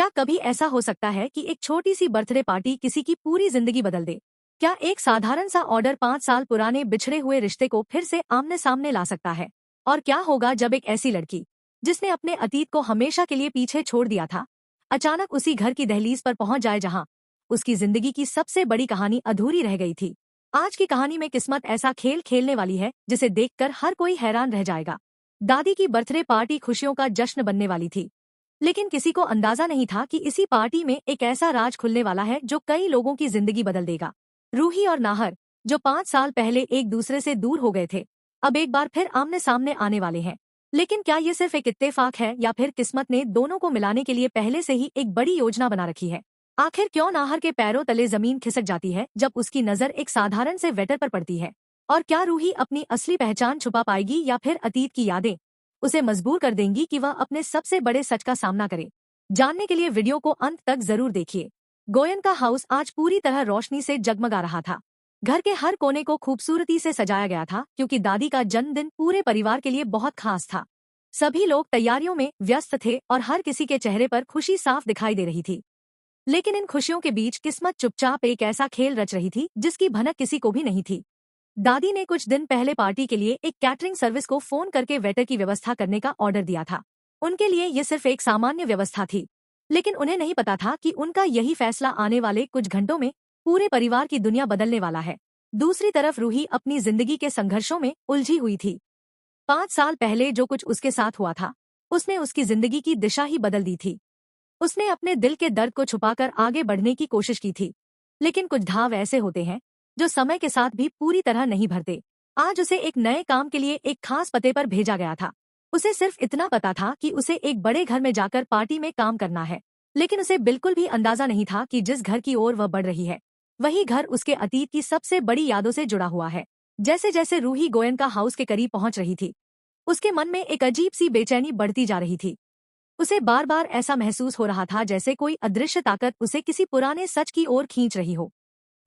क्या कभी ऐसा हो सकता है कि एक छोटी सी बर्थडे पार्टी किसी की पूरी जिंदगी बदल दे? क्या एक साधारण सा ऑर्डर 5 साल पुराने बिछड़े हुए रिश्ते को फिर से आमने सामने ला सकता है? और क्या होगा जब एक ऐसी लड़की, जिसने अपने अतीत को हमेशा के लिए पीछे छोड़ दिया था, अचानक उसी घर की दहलीज पर पहुंच जाए जहां उसकी जिंदगी की सबसे बड़ी कहानी अधूरी रह गई थी? आज की कहानी में किस्मत ऐसा खेल खेलने वाली है जिसे देखकर हर कोई हैरान रह जाएगा। दादी की बर्थडे पार्टी खुशियों का जश्न बनने वाली थी, लेकिन किसी को अंदाजा नहीं था कि इसी पार्टी में एक ऐसा राज खुलने वाला है जो कई लोगों की जिंदगी बदल देगा। रूही और नाहर, जो 5 साल पहले एक दूसरे से दूर हो गए थे, अब एक बार फिर आमने सामने आने वाले हैं। लेकिन क्या ये सिर्फ एक इत्तेफाक है या फिर किस्मत ने दोनों को मिलाने के लिए पहले से ही एक बड़ी योजना बना रखी है? आखिर क्यों नाहर के पैरों तले जमीन खिसक जाती है जब उसकी नजर एक साधारण से वेटर पर पड़ती है? और क्या रूही अपनी असली पहचान छुपा पाएगी या फिर अतीत की यादें उसे मजबूर कर देंगी कि वह अपने सबसे बड़े सच का सामना करे? जानने के लिए वीडियो को अंत तक जरूर देखिए। गोयन का हाउस आज पूरी तरह रोशनी से जगमगा रहा था। घर के हर कोने को खूबसूरती से सजाया गया था क्योंकि दादी का जन्मदिन पूरे परिवार के लिए बहुत खास था। सभी लोग तैयारियों में व्यस्त थे और हर किसी के चेहरे पर खुशी साफ दिखाई दे रही थी। लेकिन इन खुशियों के बीच किस्मत चुपचाप एक ऐसा खेल रच रही थी जिसकी भनक किसी को भी नहीं थी। दादी ने कुछ दिन पहले पार्टी के लिए एक कैटरिंग सर्विस को फोन करके वेटर की व्यवस्था करने का ऑर्डर दिया था। उनके लिए ये सिर्फ एक सामान्य व्यवस्था थी, लेकिन उन्हें नहीं पता था कि उनका यही फैसला आने वाले कुछ घंटों में पूरे परिवार की दुनिया बदलने वाला है। दूसरी तरफ रूही अपनी जिंदगी के संघर्षों में उलझी हुई थी। 5 साल पहले जो कुछ उसके साथ हुआ था, उसने उसकी जिंदगी की दिशा ही बदल दी थी। उसने अपने दिल के दर्द को छुपाकर आगे बढ़ने की कोशिश की थी, लेकिन कुछ घाव ऐसे होते हैं जो समय के साथ भी पूरी तरह नहीं भरते। आज उसे एक नए काम के लिए एक खास पते पर भेजा गया था। उसे सिर्फ इतना पता था कि उसे एक बड़े घर में जाकर पार्टी में काम करना है, लेकिन उसे बिल्कुल भी अंदाजा नहीं था कि जिस घर की ओर वह बढ़ रही है, वही घर उसके अतीत की सबसे बड़ी यादों से जुड़ा हुआ है। जैसे जैसे रूही गोयन का हाउस के करीब पहुंच रही थी, उसके मन में एक अजीब सी बेचैनी बढ़ती जा रही थी। उसे बार बार ऐसा महसूस हो रहा था जैसे कोई अदृश्य ताकत उसे किसी पुराने सच की ओर खींच रही हो।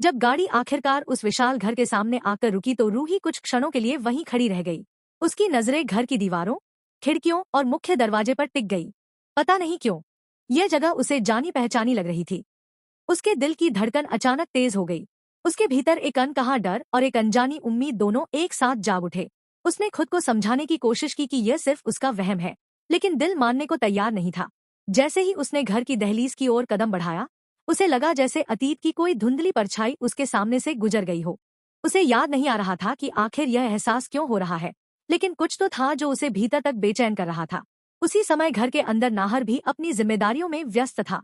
जब गाड़ी आखिरकार उस विशाल घर के सामने आकर रुकी तो रूही कुछ क्षणों के लिए वहीं खड़ी रह गई। उसकी नजरें घर की दीवारों, खिड़कियों और मुख्य दरवाजे पर टिक गई। पता नहीं क्यों, यह जगह उसे जानी पहचानी लग रही थी। उसके दिल की धड़कन अचानक तेज हो गई। उसके भीतर एक अनकहा डर और एक अनजानी उम्मीद दोनों एक साथ जाग उठे। उसने खुद को समझाने की कोशिश की कि यह सिर्फ उसका वहम है, लेकिन दिल मानने को तैयार नहीं था। जैसे ही उसने घर की दहलीज की ओर कदम बढ़ाया, उसे लगा जैसे अतीत की कोई धुंधली परछाई उसके सामने से गुजर गई हो। उसे याद नहीं आ रहा था कि आखिर यह एहसास क्यों हो रहा है, लेकिन कुछ तो था जो उसे भीतर तक बेचैन कर रहा था। उसी समय घर के अंदर नाहर भी अपनी जिम्मेदारियों में व्यस्त था।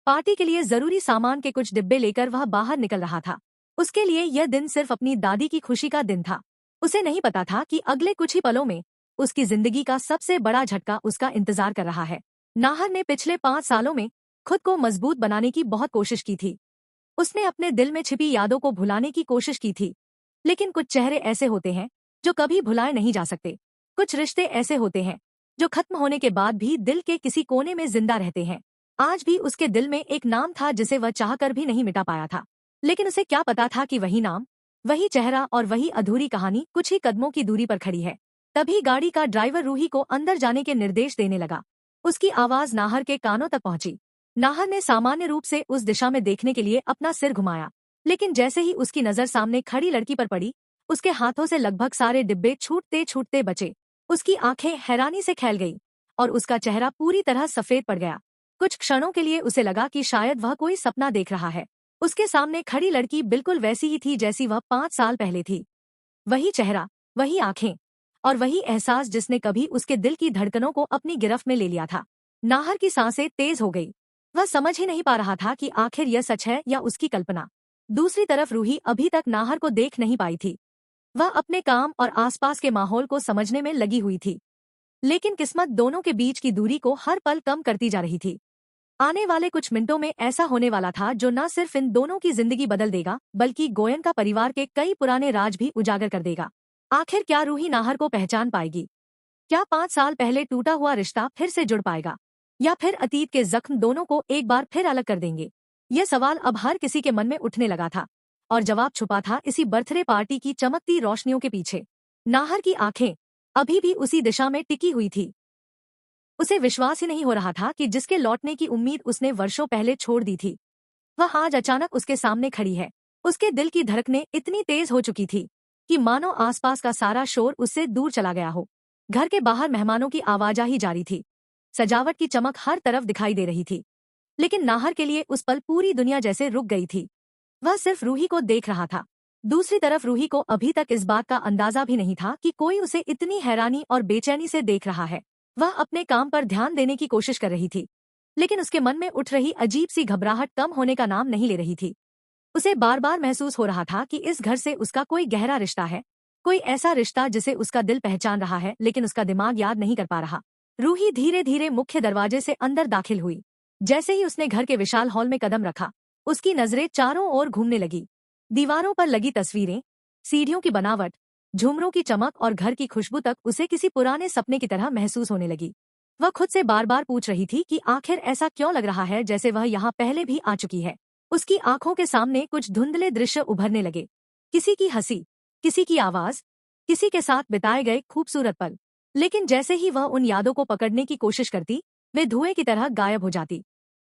पार्टी के लिए जरूरी सामान के कुछ डिब्बे लेकर वह बाहर निकल रहा था। उसके लिए यह दिन सिर्फ अपनी दादी की खुशी का दिन था। उसे नहीं पता था कि अगले कुछ ही पलों में उसकी जिंदगी का सबसे बड़ा झटका उसका इंतजार कर रहा है। नाहर ने पिछले 5 सालों में खुद को मजबूत बनाने की बहुत कोशिश की थी। उसने अपने दिल में छिपी यादों को भुलाने की कोशिश की थी, लेकिन कुछ चेहरे ऐसे होते हैं जो कभी भुलाए नहीं जा सकते। कुछ रिश्ते ऐसे होते हैं जो खत्म होने के बाद भी दिल के किसी कोने में जिंदा रहते हैं। आज भी उसके दिल में एक नाम था जिसे वह चाहकर भी नहीं मिटा पाया था, लेकिन उसे क्या पता था कि वही नाम, वही चेहरा और वही अधूरी कहानी कुछ ही कदमों की दूरी पर खड़ी है। तभी गाड़ी का ड्राइवर रूही को अंदर जाने के निर्देश देने लगा। उसकी आवाज नाहर के कानों तक पहुंची। नाहर ने सामान्य रूप से उस दिशा में देखने के लिए अपना सिर घुमाया, लेकिन जैसे ही उसकी नजर सामने खड़ी लड़की पर पड़ी, उसके हाथों से लगभग सारे डिब्बे छूटते छूटते बचे। उसकी आंखें हैरानी से फैल गईं और उसका चेहरा पूरी तरह सफेद पड़ गया। कुछ क्षणों के लिए उसे लगा कि शायद वह कोई सपना देख रहा है। उसके सामने खड़ी लड़की बिल्कुल वैसी ही थी जैसी वह 5 साल पहले थी। वही चेहरा, वही आंखें और वही एहसास जिसने कभी उसके दिल की धड़कनों को अपनी गिरफ्त में ले लिया था। नाहर की सांसें तेज हो गई। वह समझ ही नहीं पा रहा था कि आखिर यह सच है या उसकी कल्पना। दूसरी तरफ रूही अभी तक नाहर को देख नहीं पाई थी। वह अपने काम और आसपास के माहौल को समझने में लगी हुई थी, लेकिन किस्मत दोनों के बीच की दूरी को हर पल कम करती जा रही थी। आने वाले कुछ मिनटों में ऐसा होने वाला था जो न सिर्फ इन दोनों की जिंदगी बदल देगा, बल्कि गोयन का परिवार के कई पुराने राज भी उजागर कर देगा। आखिर क्या रूही नाहर को पहचान पाएगी? क्या 5 साल पहले टूटा हुआ रिश्ता फिर से जुड़ पाएगा, या फिर अतीत के जख्म दोनों को एक बार फिर अलग कर देंगे? यह सवाल अब हर किसी के मन में उठने लगा था, और जवाब छुपा था इसी बर्थडे पार्टी की चमकती रोशनियों के पीछे। नाहर की आंखें अभी भी उसी दिशा में टिकी हुई थी। उसे विश्वास ही नहीं हो रहा था कि जिसके लौटने की उम्मीद उसने वर्षों पहले छोड़ दी थी, वह आज अचानक उसके सामने खड़ी है। उसके दिल की धड़कनें इतनी तेज हो चुकी थी कि मानो आसपास का सारा शोर उससे दूर चला गया हो। घर के बाहर मेहमानों की आवाजाही जारी थी। सजावट की चमक हर तरफ दिखाई दे रही थी। लेकिन नाहर के लिए उस पल पूरी दुनिया जैसे रुक गई थी। वह सिर्फ रूही को देख रहा था। दूसरी तरफ रूही को अभी तक इस बात का अंदाजा भी नहीं था कि कोई उसे इतनी हैरानी और बेचैनी से देख रहा है। वह अपने काम पर ध्यान देने की कोशिश कर रही थी, लेकिन उसके मन में उठ रही अजीब सी घबराहट कम होने का नाम नहीं ले रही थी। उसे बार बार महसूस हो रहा था कि इस घर से उसका कोई गहरा रिश्ता है, कोई ऐसा रिश्ता जिसे उसका दिल पहचान रहा है लेकिन उसका दिमाग याद नहीं कर पा रहा। रूही धीरे धीरे मुख्य दरवाजे से अंदर दाखिल हुई। जैसे ही उसने घर के विशाल हॉल में कदम रखा, उसकी नजरें चारों ओर घूमने लगी। दीवारों पर लगी तस्वीरें, सीढ़ियों की बनावट, झूमरों की चमक और घर की खुशबू तक उसे किसी पुराने सपने की तरह महसूस होने लगी। वह खुद से बार बार पूछ रही थी कि आखिर ऐसा क्यों लग रहा है जैसे वह यहाँ पहले भी आ चुकी है। उसकी आंखों के सामने कुछ धुंधले दृश्य उभरने लगे। किसी की हंसी, किसी की आवाज, किसी के साथ बिताए गए खूबसूरत पल। लेकिन जैसे ही वह उन यादों को पकड़ने की कोशिश करती, वे धुएं की तरह गायब हो जाती।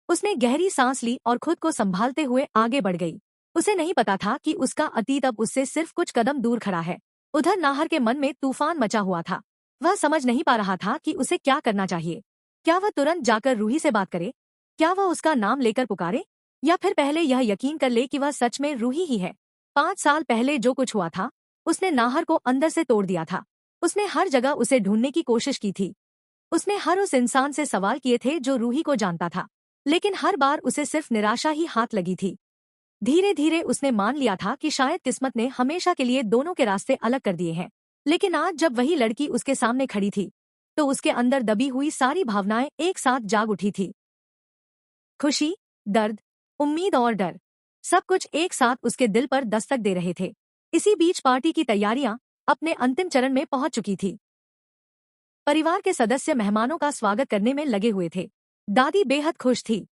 उसने गहरी सांस ली और खुद को संभालते हुए आगे बढ़ गई। उसे नहीं पता था कि उसका अतीत अब उससे सिर्फ कुछ कदम दूर खड़ा है। उधर नाहर के मन में तूफान मचा हुआ था। वह समझ नहीं पा रहा था कि उसे क्या करना चाहिए। क्या वह तुरंत जाकर रूही से बात करे? क्या वह उसका नाम लेकर पुकारे? या फिर पहले यह यकीन कर ले कि वह सच में रूही ही है? 5 साल पहले जो कुछ हुआ था, उसने नाहर को अंदर से तोड़ दिया था। उसने हर जगह उसे ढूंढने की कोशिश की थी। उसने हर उस इंसान से सवाल किए थे जो रूही को जानता था, लेकिन हर बार उसे सिर्फ निराशा ही हाथ लगी थी। धीरे धीरे उसने मान लिया था कि शायद किस्मत ने हमेशा के लिए दोनों के रास्ते अलग कर दिए हैं। लेकिन आज जब वही लड़की उसके सामने खड़ी थी, तो उसके अंदर दबी हुई सारी भावनाएं एक साथ जाग उठी थी। खुशी, दर्द, उम्मीद और डर, सब कुछ एक साथ उसके दिल पर दस्तक दे रहे थे। इसी बीच पार्टी की तैयारियां अपने अंतिम चरण में पहुंच चुकी थी। परिवार के सदस्य मेहमानों का स्वागत करने में लगे हुए थे। दादी बेहद खुश थी,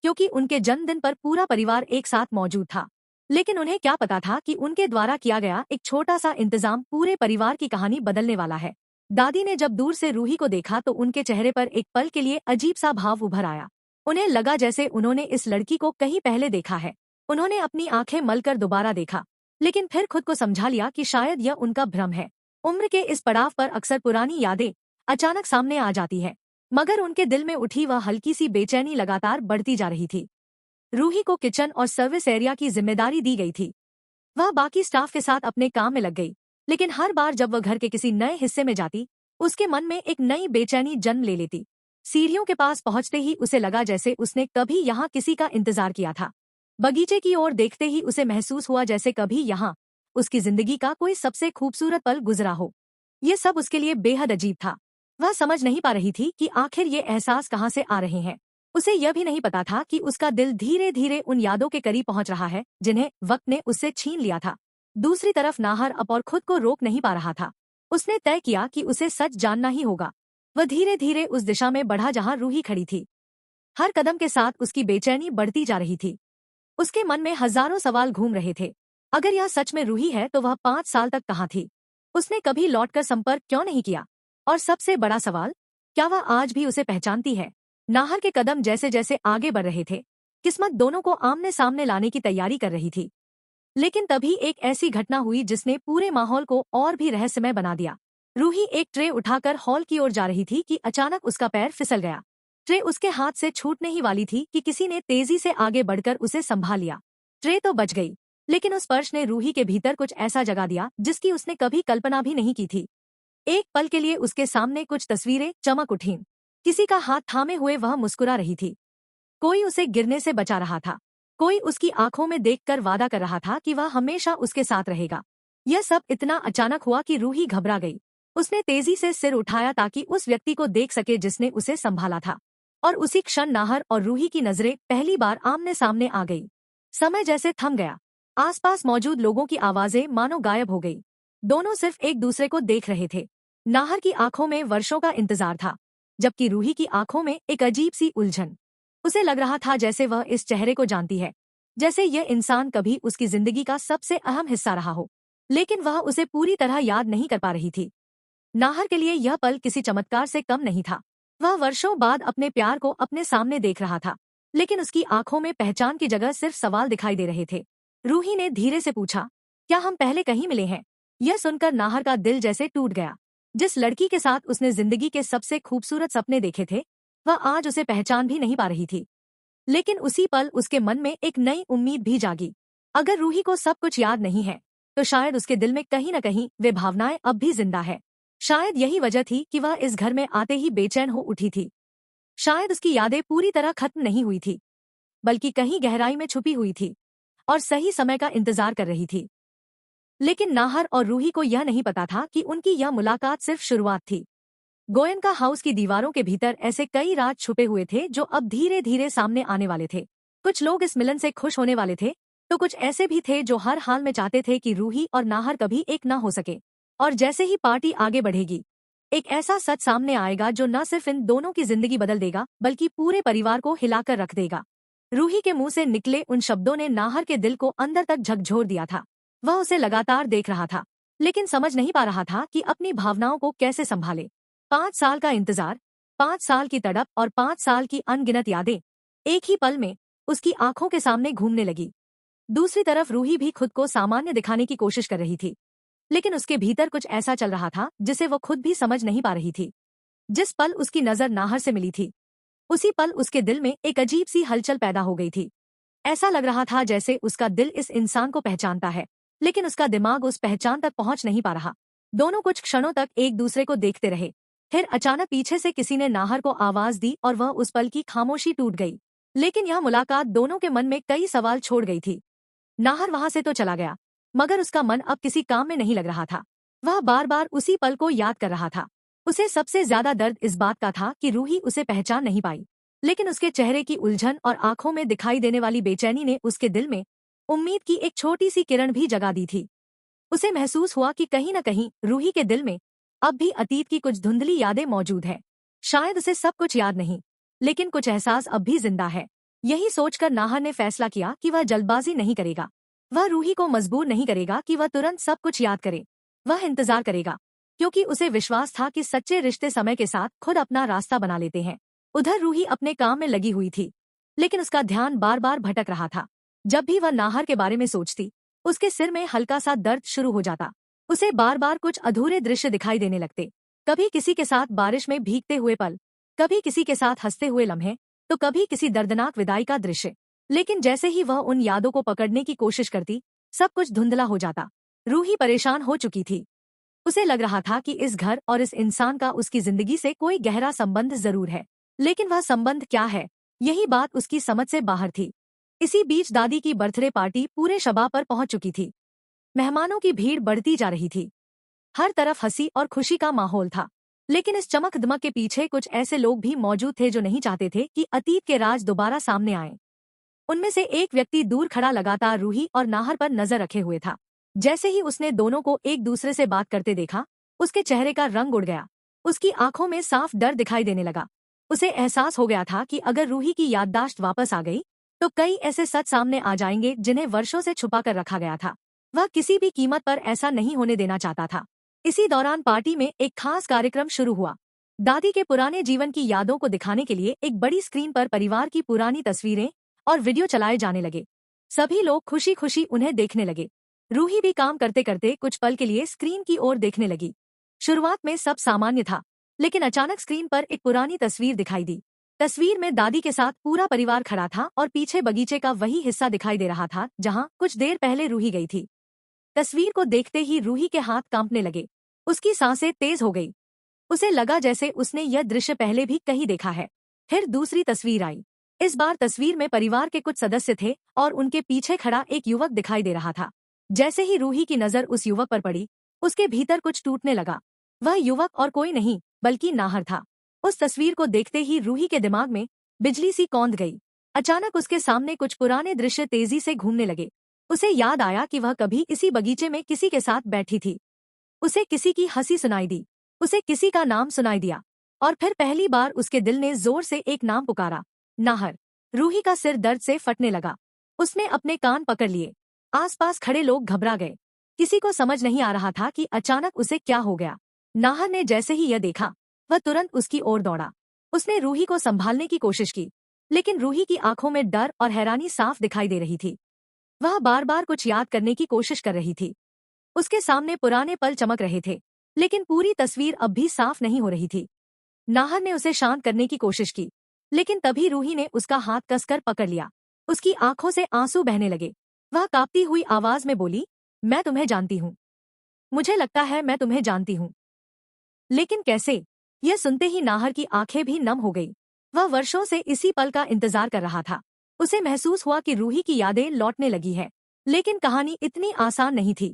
क्योंकि उनके जन्मदिन पर पूरा परिवार एक साथ मौजूद था। लेकिन उन्हें क्या पता था कि उनके द्वारा किया गया एक छोटा सा इंतजाम पूरे परिवार की कहानी बदलने वाला है। दादी ने जब दूर से रूही को देखा तो उनके चेहरे पर एक पल के लिए अजीब सा भाव उभर आया। उन्हें लगा जैसे उन्होंने इस लड़की को कहीं पहले देखा है। उन्होंने अपनी आंखें मलकर दोबारा देखा, लेकिन फिर खुद को समझा लिया कि शायद यह उनका भ्रम है। उम्र के इस पड़ाव पर अक्सर पुरानी यादें अचानक सामने आ जाती है, मगर उनके दिल में उठी वह हल्की सी बेचैनी लगातार बढ़ती जा रही थी। रूही को किचन और सर्विस एरिया की जिम्मेदारी दी गई थी। वह बाकी स्टाफ के साथ अपने काम में लग गई, लेकिन हर बार जब वह घर के किसी नए हिस्से में जाती, उसके मन में एक नई बेचैनी जन्म ले लेती। सीढ़ियों के पास पहुंचते ही उसे लगा जैसे उसने कभी यहाँ किसी का इंतजार किया था। बगीचे की ओर देखते ही उसे महसूस हुआ जैसे कभी यहाँ उसकी जिंदगी का कोई सबसे खूबसूरत पल गुजरा हो। ये सब उसके लिए बेहद अजीब था। वह समझ नहीं पा रही थी कि आखिर ये एहसास कहाँ से आ रहे हैं। उसे यह भी नहीं पता था कि उसका दिल धीरे धीरे उन यादों के करीब पहुंच रहा है जिन्हें वक्त ने उससे छीन लिया था। दूसरी तरफ नाहर अब और खुद को रोक नहीं पा रहा था। उसने तय किया कि उसे सच जानना ही होगा। वह धीरे धीरे उस दिशा में बढ़ा जहां रूही खड़ी थी। हर कदम के साथ उसकी बेचैनी बढ़ती जा रही थी। उसके मन में हजारों सवाल घूम रहे थे। अगर यह सच में रूही है तो वह 5 साल तक कहाँ थी? उसने कभी लौटकर संपर्क क्यों नहीं किया? और सबसे बड़ा सवाल, क्या वह आज भी उसे पहचानती है? नाहर के कदम जैसे जैसे आगे बढ़ रहे थे, किस्मत दोनों को आमने सामने लाने की तैयारी कर रही थी। लेकिन तभी एक ऐसी घटना हुई जिसने पूरे माहौल को और भी रहस्यमय बना दिया। रूही एक ट्रे उठाकर हॉल की ओर जा रही थी कि अचानक उसका पैर फिसल गया। ट्रे उसके हाथ से छूटने ही वाली थी कि किसी ने तेजी से आगे बढ़कर उसे संभाल लिया। ट्रे तो बच गई, लेकिन उस स्पर्श ने रूही के भीतर कुछ ऐसा जगा दिया जिसकी उसने कभी कल्पना भी नहीं की थी। एक पल के लिए उसके सामने कुछ तस्वीरें चमक उठीं। किसी का हाथ थामे हुए वह मुस्कुरा रही थी। कोई उसे गिरने से बचा रहा था। कोई उसकी आंखों में देखकर वादा कर रहा था कि वह हमेशा उसके साथ रहेगा। यह सब इतना अचानक हुआ कि रूही घबरा गई। उसने तेजी से सिर उठाया ताकि उस व्यक्ति को देख सके जिसने उसे संभाला था। और उसी क्षण नाहर और रूही की नजरें पहली बार आमने सामने आ गई। समय जैसे थम गया। आसपास मौजूद लोगों की आवाजें मानो गायब हो गई। दोनों सिर्फ एक दूसरे को देख रहे थे। नाहर की आंखों में वर्षों का इंतजार था, जबकि रूही की आंखों में एक अजीब सी उलझन। उसे लग रहा था जैसे वह इस चेहरे को जानती है, जैसे यह इंसान कभी उसकी जिंदगी का सबसे अहम हिस्सा रहा हो, लेकिन वह उसे पूरी तरह याद नहीं कर पा रही थी। नाहर के लिए यह पल किसी चमत्कार से कम नहीं था। वह वर्षों बाद अपने प्यार को अपने सामने देख रहा था, लेकिन उसकी आंखों में पहचान की जगह सिर्फ सवाल दिखाई दे रहे थे। रूही ने धीरे से पूछा, क्या हम पहले कहीं मिले हैं? यह सुनकर नाहर का दिल जैसे टूट गया। जिस लड़की के साथ उसने जिंदगी के सबसे खूबसूरत सपने देखे थे, वह आज उसे पहचान भी नहीं पा रही थी। लेकिन उसी पल उसके मन में एक नई उम्मीद भी जागी। अगर रूही को सब कुछ याद नहीं है, तो शायद उसके दिल में कहीं न कहीं वे भावनाएं अब भी जिंदा है। शायद यही वजह थी कि वह इस घर में आते ही बेचैन हो उठी थी। शायद उसकी यादें पूरी तरह खत्म नहीं हुई थी, बल्कि कहीं गहराई में छुपी हुई थी और सही समय का इंतजार कर रही थी। लेकिन नाहर और रूही को यह नहीं पता था कि उनकी यह मुलाकात सिर्फ शुरुआत थी। गोयनका हाउस की दीवारों के भीतर ऐसे कई राज छुपे हुए थे जो अब धीरे धीरे सामने आने वाले थे। कुछ लोग इस मिलन से खुश होने वाले थे, तो कुछ ऐसे भी थे जो हर हाल में चाहते थे कि रूही और नाहर कभी एक न हो सके। और जैसे ही पार्टी आगे बढ़ेगी, एक ऐसा सच सामने आएगा जो न सिर्फ इन दोनों की जिंदगी बदल देगा, बल्कि पूरे परिवार को हिलाकर रख देगा। रूही के मुंह से निकले उन शब्दों ने नाहर के दिल को अंदर तक झकझोर दिया था। वह उसे लगातार देख रहा था, लेकिन समझ नहीं पा रहा था कि अपनी भावनाओं को कैसे संभाले। 5 साल का इंतजार, 5 साल की तड़प और 5 साल की अनगिनत यादें एक ही पल में उसकी आंखों के सामने घूमने लगी। दूसरी तरफ रूही भी खुद को सामान्य दिखाने की कोशिश कर रही थी, लेकिन उसके भीतर कुछ ऐसा चल रहा था जिसे वो खुद भी समझ नहीं पा रही थी। जिस पल उसकी नजर नाहर से मिली थी, उसी पल उसके दिल में एक अजीब सी हलचल पैदा हो गई थी। ऐसा लग रहा था जैसे उसका दिल इस इंसान को पहचानता है, लेकिन उसका दिमाग उस पहचान तक पहुंच नहीं पा रहा। दोनों कुछ क्षणों तक एक दूसरे को देखते रहे। फिर अचानक पीछे से किसी ने नाहर को आवाज दी और वह उस पल की खामोशी टूट गई। लेकिन यह मुलाकात दोनों के मन में कई सवाल छोड़ गई थी। नाहर वहां से तो चला गया, मगर उसका मन अब किसी काम में नहीं लग रहा था। वह बार बार उसी पल को याद कर रहा था। उसे सबसे ज्यादा दर्द इस बात का था कि रूही उसे पहचान नहीं पाई, लेकिन उसके चेहरे की उलझन और आंखों में दिखाई देने वाली बेचैनी ने उसके दिल में उम्मीद की एक छोटी सी किरण भी जगा दी थी। उसे महसूस हुआ कि कहीं न कहीं रूही के दिल में अब भी अतीत की कुछ धुंधली यादें मौजूद है। शायद उसे सब कुछ याद नहीं, लेकिन कुछ एहसास अब भी जिंदा है। यही सोचकर नाहर ने फैसला किया कि वह जल्दबाजी नहीं करेगा। वह रूही को मजबूर नहीं करेगा कि वह तुरंत सब कुछ याद करे। वह इंतजार करेगा, क्योंकि उसे विश्वास था कि सच्चे रिश्ते समय के साथ खुद अपना रास्ता बना लेते हैं। उधर रूही अपने काम में लगी हुई थी, लेकिन उसका ध्यान बार बार भटक रहा था। जब भी वह नाहर के बारे में सोचती, उसके सिर में हल्का सा दर्द शुरू हो जाता। उसे बार बार कुछ अधूरे दृश्य दिखाई देने लगते। कभी किसी के साथ बारिश में भीगते हुए पल, कभी किसी के साथ हंसते हुए लम्हे, तो कभी किसी दर्दनाक विदाई का दृश्य। लेकिन जैसे ही वह उन यादों को पकड़ने की कोशिश करती, सब कुछ धुंधला हो जाता। रूही परेशान हो चुकी थी। उसे लग रहा था कि इस घर और इस इंसान का उसकी जिंदगी से कोई गहरा संबंध जरूर है, लेकिन वह संबंध क्या है, यही बात उसकी समझ से बाहर थी। इसी बीच दादी की बर्थडे पार्टी पूरे शबा पर पहुंच चुकी थी। मेहमानों की भीड़ बढ़ती जा रही थी। हर तरफ हंसी और खुशी का माहौल था, लेकिन इस चमक दमक के पीछे कुछ ऐसे लोग भी मौजूद थे जो नहीं चाहते थे कि अतीत के राज दोबारा सामने आए। उनमें से एक व्यक्ति दूर खड़ा लगातार रूही और नाहर पर नजर रखे हुए था। जैसे ही उसने दोनों को एक दूसरे से बात करते देखा, उसके चेहरे का रंग उड़ गया। उसकी आंखों में साफ डर दिखाई देने लगा। उसे एहसास हो गया था कि अगर रूही की याददाश्त वापस आ गई, तो कई ऐसे सच सामने आ जाएंगे जिन्हें वर्षों से छुपा कर रखा गया था। वह किसी भी कीमत पर ऐसा नहीं होने देना चाहता था। इसी दौरान पार्टी में एक खास कार्यक्रम शुरू हुआ। दादी के पुराने जीवन की यादों को दिखाने के लिए एक बड़ी स्क्रीन पर परिवार की पुरानी तस्वीरें और वीडियो चलाए जाने लगे। सभी लोग खुशी खुशी उन्हें देखने लगे। रूही भी काम करते करते कुछ पल के लिए स्क्रीन की ओर देखने लगी। शुरुआत में सब सामान्य था, लेकिन अचानक स्क्रीन पर एक पुरानी तस्वीर दिखाई दी। तस्वीर में दादी के साथ पूरा परिवार खड़ा था और पीछे बगीचे का वही हिस्सा दिखाई दे रहा था जहां कुछ देर पहले रूही गई थी। तस्वीर को देखते ही रूही के हाथ कांपने लगे। उसकी सांसें तेज हो गई। उसे लगा जैसे उसने यह दृश्य पहले भी कहीं देखा है। फिर दूसरी तस्वीर आई। इस बार तस्वीर में परिवार के कुछ सदस्य थे और उनके पीछे खड़ा एक युवक दिखाई दे रहा था। जैसे ही रूही की नजर उस युवक पर पड़ी, उसके भीतर कुछ टूटने लगा। वह युवक और कोई नहीं बल्कि नाहर था। उस तस्वीर को देखते ही रूही के दिमाग में बिजली सी कौंध गई। अचानक उसके सामने कुछ पुराने दृश्य तेजी से घूमने लगे। उसे याद आया कि वह कभी इसी बगीचे में किसी के साथ बैठी थी। उसे किसी की हंसी सुनाई दी। उसे किसी का नाम सुनाई दिया और फिर पहली बार उसके दिल ने जोर से एक नाम पुकारा, नाहर। रूही का सिर दर्द से फटने लगा। उसने अपने कान पकड़ लिए। आसपास खड़े लोग घबरा गए। किसी को समझ नहीं आ रहा था कि अचानक उसे क्या हो गया। नाहर ने जैसे ही यह देखा, वह तुरंत उसकी ओर दौड़ा। उसने रूही को संभालने की कोशिश की, लेकिन रूही की आंखों में डर और हैरानी साफ दिखाई दे रही थी। वह बार बार कुछ याद करने की कोशिश कर रही थी। उसके सामने पुराने पल चमक रहे थे, लेकिन पूरी तस्वीर अब भी साफ नहीं हो रही थी। नाहर ने उसे शांत करने की कोशिश की, लेकिन तभी रूही ने उसका हाथ कसकर पकड़ लिया। उसकी आंखों से आंसू बहने लगे। वह कांपती हुई आवाज में बोली, मैं तुम्हें जानती हूँ। मुझे लगता है मैं तुम्हें जानती हूँ। लेकिन कैसे? यह सुनते ही नाहर की आंखें भी नम हो गई। वह वर्षों से इसी पल का इंतजार कर रहा था। उसे महसूस हुआ कि रूही की यादें लौटने लगी है। लेकिन कहानी इतनी आसान नहीं थी,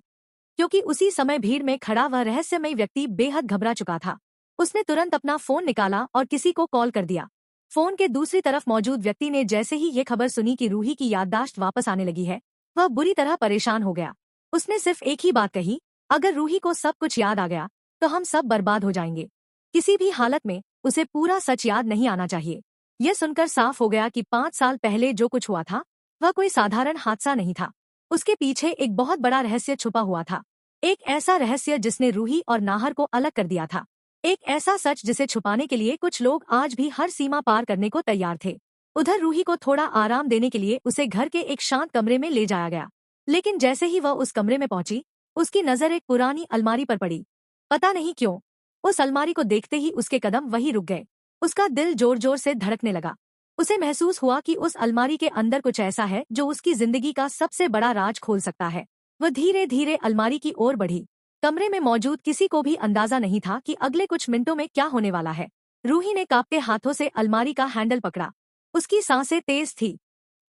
क्योंकि उसी समय भीड़ में खड़ा वह रहस्यमय व्यक्ति बेहद घबरा चुका था। उसने तुरंत अपना फोन निकाला और किसी को कॉल कर दिया। फोन के दूसरी तरफ मौजूद व्यक्ति ने जैसे ही ये खबर सुनी कि रूही की याददाश्त वापस आने लगी है, वह बुरी तरह परेशान हो गया। उसने सिर्फ एक ही बात कही, अगर रूही को सब कुछ याद आ गया तो हम सब बर्बाद हो जाएंगे। किसी भी हालत में उसे पूरा सच याद नहीं आना चाहिए। यह सुनकर साफ हो गया कि 5 साल पहले जो कुछ हुआ था वह कोई साधारण हादसा नहीं था। उसके पीछे एक बहुत बड़ा रहस्य छुपा हुआ था। एक ऐसा रहस्य जिसने रूही और नाहर को अलग कर दिया था। एक ऐसा सच जिसे छुपाने के लिए कुछ लोग आज भी हर सीमा पार करने को तैयार थे। उधर रूही को थोड़ा आराम देने के लिए उसे घर के एक शांत कमरे में ले जाया गया। लेकिन जैसे ही वह उस कमरे में पहुंची, उसकी नजर एक पुरानी अलमारी पर पड़ी। पता नहीं क्यों, उस अलमारी को देखते ही उसके कदम वहीं रुक गए। उसका दिल जोर जोर से धड़कने लगा। उसे महसूस हुआ कि उस अलमारी के अंदर कुछ ऐसा है जो उसकी जिंदगी का सबसे बड़ा राज खोल सकता है। वह धीरे धीरे अलमारी की ओर बढ़ी। कमरे में मौजूद किसी को भी अंदाजा नहीं था कि अगले कुछ मिनटों में क्या होने वाला है। रूही ने कांपते हाथों से अलमारी का हैंडल पकड़ा। उसकी सांसें तेज थी,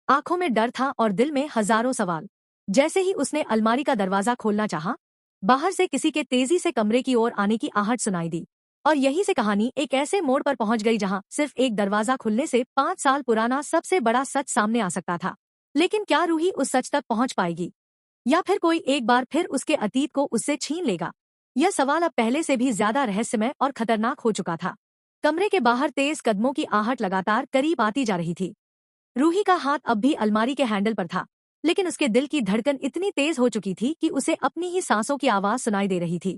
आंखों में डर था और दिल में हजारों सवाल। जैसे ही उसने अलमारी का दरवाजा खोलना चाहा, बाहर से किसी के तेजी से कमरे की ओर आने की आहट सुनाई दी। और यहीं से कहानी एक ऐसे मोड़ पर पहुंच गई जहां सिर्फ एक दरवाजा खुलने से 5 साल पुराना सबसे बड़ा सच सामने आ सकता था। लेकिन क्या रूही उस सच तक पहुंच पाएगी, या फिर कोई एक बार फिर उसके अतीत को उससे छीन लेगा? यह सवाल अब पहले से भी ज्यादा रहस्यमय और खतरनाक हो चुका था। कमरे के बाहर तेज कदमों की आहट लगातार करीब आती जा रही थी। रूही का हाथ अब भी अलमारी के हैंडल पर था, लेकिन उसके दिल की धड़कन इतनी तेज हो चुकी थी कि उसे अपनी ही सांसों की आवाज सुनाई दे रही थी।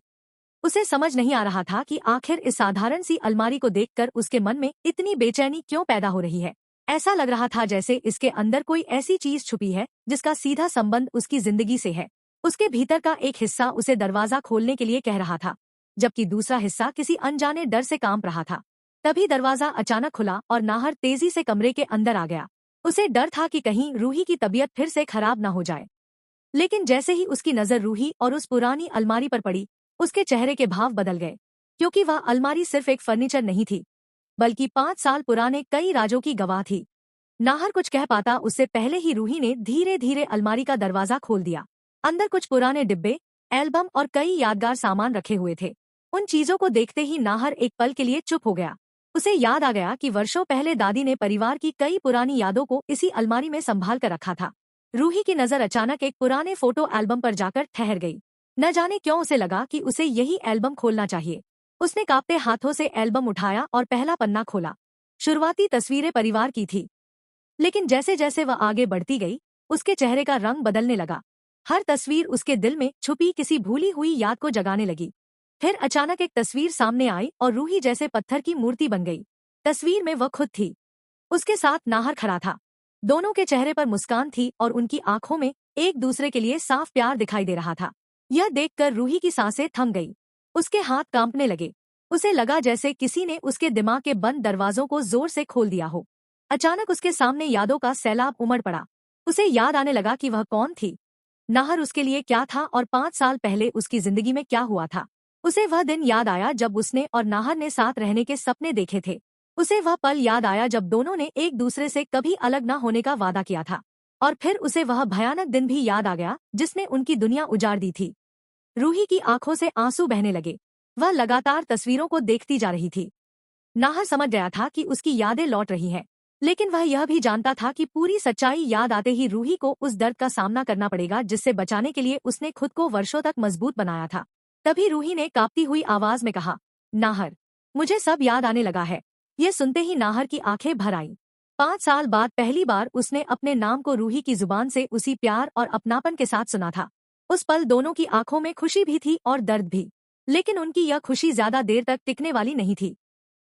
उसे समझ नहीं आ रहा था कि आखिर इस साधारण सी अलमारी को देखकर उसके मन में इतनी बेचैनी क्यों पैदा हो रही है। ऐसा लग रहा था जैसे इसके अंदर कोई ऐसी चीज छुपी है जिसका सीधा संबंध उसकी जिंदगी से है। उसके भीतर का एक हिस्सा उसे दरवाजा खोलने के लिए कह रहा था, जबकि दूसरा हिस्सा किसी अनजाने डर से कांप रहा था। तभी दरवाजा अचानक खुला और नाहर तेजी से कमरे के अंदर आ गया। उसे डर था कि कहीं रूही की तबीयत फिर से खराब न हो जाए। लेकिन जैसे ही उसकी नजर रूही और उस पुरानी अलमारी पर पड़ी, उसके चेहरे के भाव बदल गए, क्योंकि वह अलमारी सिर्फ एक फर्नीचर नहीं थी, बल्कि 5 साल पुराने कई राजों की गवाह थी। नाहर कुछ कह पाता उससे पहले ही रूही ने धीरे धीरे अलमारी का दरवाजा खोल दिया। अंदर कुछ पुराने डिब्बे, एल्बम और कई यादगार सामान रखे हुए थे। उन चीजों को देखते ही नाहर एक पल के लिए चुप हो गया। उसे याद आ गया कि वर्षों पहले दादी ने परिवार की कई पुरानी यादों को इसी अलमारी में संभाल कर रखा था। रूही की नजर अचानक एक पुराने फोटो एल्बम पर जाकर ठहर गई। न जाने क्यों उसे लगा कि उसे यही एल्बम खोलना चाहिए। उसने कांपते हाथों से एल्बम उठाया और पहला पन्ना खोला। शुरुआती तस्वीरें परिवार की थी, लेकिन जैसे जैसे वह आगे बढ़ती गई, उसके चेहरे का रंग बदलने लगा। हर तस्वीर उसके दिल में छुपी किसी भूली हुई याद को जगाने लगी। फिर अचानक एक तस्वीर सामने आई और रूही जैसे पत्थर की मूर्ति बन गई। तस्वीर में वह खुद थी, उसके साथ नाहर खड़ा था। दोनों के चेहरे पर मुस्कान थी और उनकी आंखों में एक दूसरे के लिए साफ प्यार दिखाई दे रहा था। यह देखकर रूही की सांसें थम गई। उसके हाथ कांपने लगे। उसे लगा जैसे किसी ने उसके दिमाग के बंद दरवाजों को जोर से खोल दिया हो। अचानक उसके सामने यादों का सैलाब उमड़ पड़ा। उसे याद आने लगा कि वह कौन थी, नाहर उसके लिए क्या था और 5 साल पहले उसकी जिंदगी में क्या हुआ था। उसे वह दिन याद आया जब उसने और नाहर ने साथ रहने के सपने देखे थे। उसे वह पल याद आया जब दोनों ने एक दूसरे से कभी अलग न होने का वादा किया था। और फिर उसे वह भयानक दिन भी याद आ गया जिसने उनकी दुनिया उजाड़ दी थी। रूही की आंखों से आंसू बहने लगे। वह लगातार तस्वीरों को देखती जा रही थी। नाहर समझ गया था कि उसकी यादें लौट रही हैं, लेकिन वह यह भी जानता था कि पूरी सच्चाई याद आते ही रूही को उस दर्द का सामना करना पड़ेगा जिससे बचाने के लिए उसने खुद को वर्षों तक मजबूत बनाया था। तभी रूही ने कांपती हुई आवाज में कहा, नाहर, मुझे सब याद आने लगा है। ये सुनते ही नाहर की आंखें भर आईं। 5 साल बाद पहली बार उसने अपने नाम को रूही की जुबान से उसी प्यार और अपनापन के साथ सुना था। उस पल दोनों की आंखों में खुशी भी थी और दर्द भी, लेकिन उनकी यह खुशी ज्यादा देर तक टिकने वाली नहीं थी।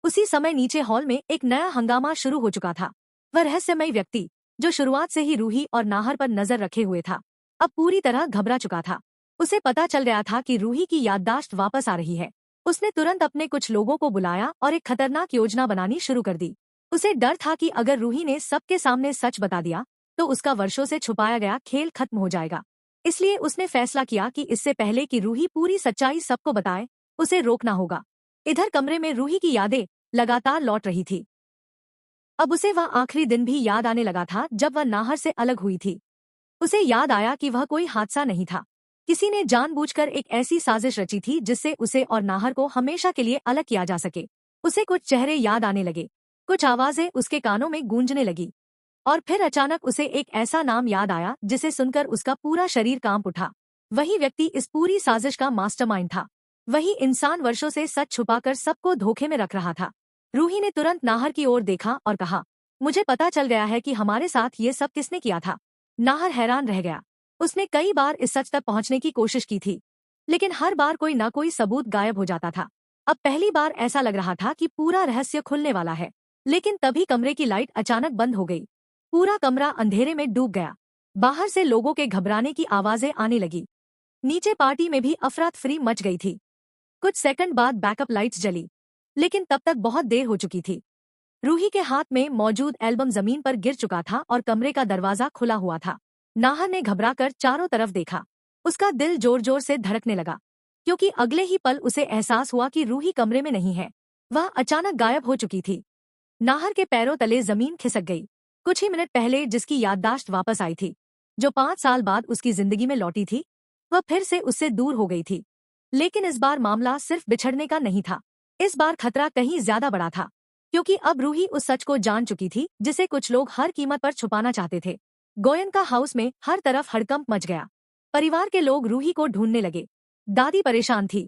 उसी समय नीचे हॉल में एक नया हंगामा शुरू हो चुका था। वह रहस्यमय व्यक्ति, जो शुरुआत से ही रूही और नाहर पर नजर रखे हुए था, अब पूरी तरह घबरा चुका था। उसे पता चल गया था कि रूही की याददाश्त वापस आ रही है। उसने तुरंत अपने कुछ लोगों को बुलाया और एक खतरनाक योजना बनानी शुरू कर दी। उसे डर था कि अगर रूही ने सबके सामने सच बता दिया तो उसका वर्षों से छुपाया गया खेल खत्म हो जाएगा। इसलिए उसने फैसला किया कि इससे पहले कि रूही पूरी सच्चाई सबको बताए, उसे रोकना होगा। इधर कमरे में रूही की यादें लगातार लौट रही थी। अब उसे वह आखिरी दिन भी याद आने लगा था जब वह नाहर से अलग हुई थी। उसे याद आया कि वह कोई हादसा नहीं था। किसी ने जानबूझकर एक ऐसी साजिश रची थी जिससे उसे और नाहर को हमेशा के लिए अलग किया जा सके। उसे कुछ चेहरे याद आने लगे, कुछ आवाजें उसके कानों में गूंजने लगी, और फिर अचानक उसे एक ऐसा नाम याद आया जिसे सुनकर उसका पूरा शरीर कांप उठा। वही व्यक्ति इस पूरी साजिश का मास्टरमाइंड था। वही इंसान वर्षों से सच छुपाकर सबको धोखे में रख रहा था। रूही ने तुरंत नाहर की ओर देखा और कहा, मुझे पता चल गया है कि हमारे साथ ये सब किसने किया था। नाहर हैरान रह गया। उसने कई बार इस सच तक पहुंचने की कोशिश की थी, लेकिन हर बार कोई ना कोई सबूत गायब हो जाता था। अब पहली बार ऐसा लग रहा था कि पूरा रहस्य खुलने वाला है। लेकिन तभी कमरे की लाइट अचानक बंद हो गई। पूरा कमरा अंधेरे में डूब गया। बाहर से लोगों के घबराने की आवाजें आने लगी। नीचे पार्टी में भी अफरा तफरी मच गई थी। कुछ सेकंड बाद बैकअप लाइट्स जली, लेकिन तब तक बहुत देर हो चुकी थी। रूही के हाथ में मौजूद एल्बम जमीन पर गिर चुका था और कमरे का दरवाजा खुला हुआ था। नाहर ने घबराकर चारों तरफ देखा। उसका दिल जोर जोर से धड़कने लगा, क्योंकि अगले ही पल उसे एहसास हुआ कि रूही कमरे में नहीं है। वह अचानक गायब हो चुकी थी। नाहर के पैरों तले जमीन खिसक गई। कुछ ही मिनट पहले जिसकी याददाश्त वापस आई थी, जो 5 साल बाद उसकी जिंदगी में लौटी थी, वह फिर से उससे दूर हो गई थी। लेकिन इस बार मामला सिर्फ बिछड़ने का नहीं था। इस बार खतरा कहीं ज्यादा बड़ा था, क्योंकि अब रूही उस सच को जान चुकी थी जिसे कुछ लोग हर कीमत पर छुपाना चाहते थे। गोयनका हाउस में हर तरफ हड़कंप मच गया। परिवार के लोग रूही को ढूंढने लगे। दादी परेशान थी,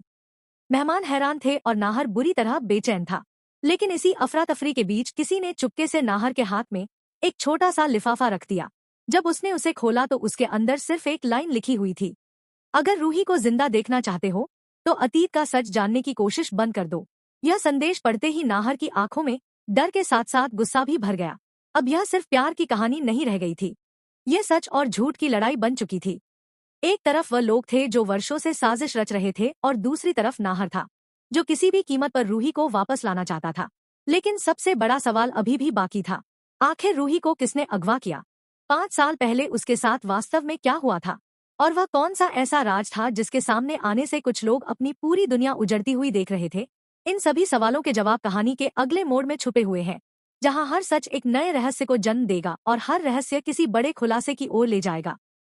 मेहमान हैरान थे और नाहर बुरी तरह बेचैन था। लेकिन इसी अफरा तफरी के बीच किसी ने चुपके से नाहर के हाथ में एक छोटा सा लिफाफा रख दिया। जब उसने उसे खोला तो उसके अंदर सिर्फ एक लाइन लिखी हुई थी, अगर रूही को जिंदा देखना चाहते हो तो अतीत का सच जानने की कोशिश बंद कर दो। यह संदेश पढ़ते ही नाहर की आंखों में डर के साथ साथ गुस्सा भी भर गया। अब यह सिर्फ प्यार की कहानी नहीं रह गई थी, यह सच और झूठ की लड़ाई बन चुकी थी। एक तरफ वह लोग थे जो वर्षों से साजिश रच रहे थे और दूसरी तरफ नाहर था, जो किसी भी कीमत पर रूही को वापस लाना चाहता था। लेकिन सबसे बड़ा सवाल अभी भी बाकी था, आखिर रूही को किसने अगवा किया? 5 साल पहले उसके साथ वास्तव में क्या हुआ था? और वह कौन सा ऐसा राज था जिसके सामने आने से कुछ लोग अपनी पूरी दुनिया उजड़ती हुई देख रहे थे? इन सभी सवालों के जवाब कहानी के अगले मोड़ में छुपे हुए हैं, जहां हर सच एक नए रहस्य को जन्म देगा और हर रहस्य किसी बड़े खुलासे की ओर ले जाएगा।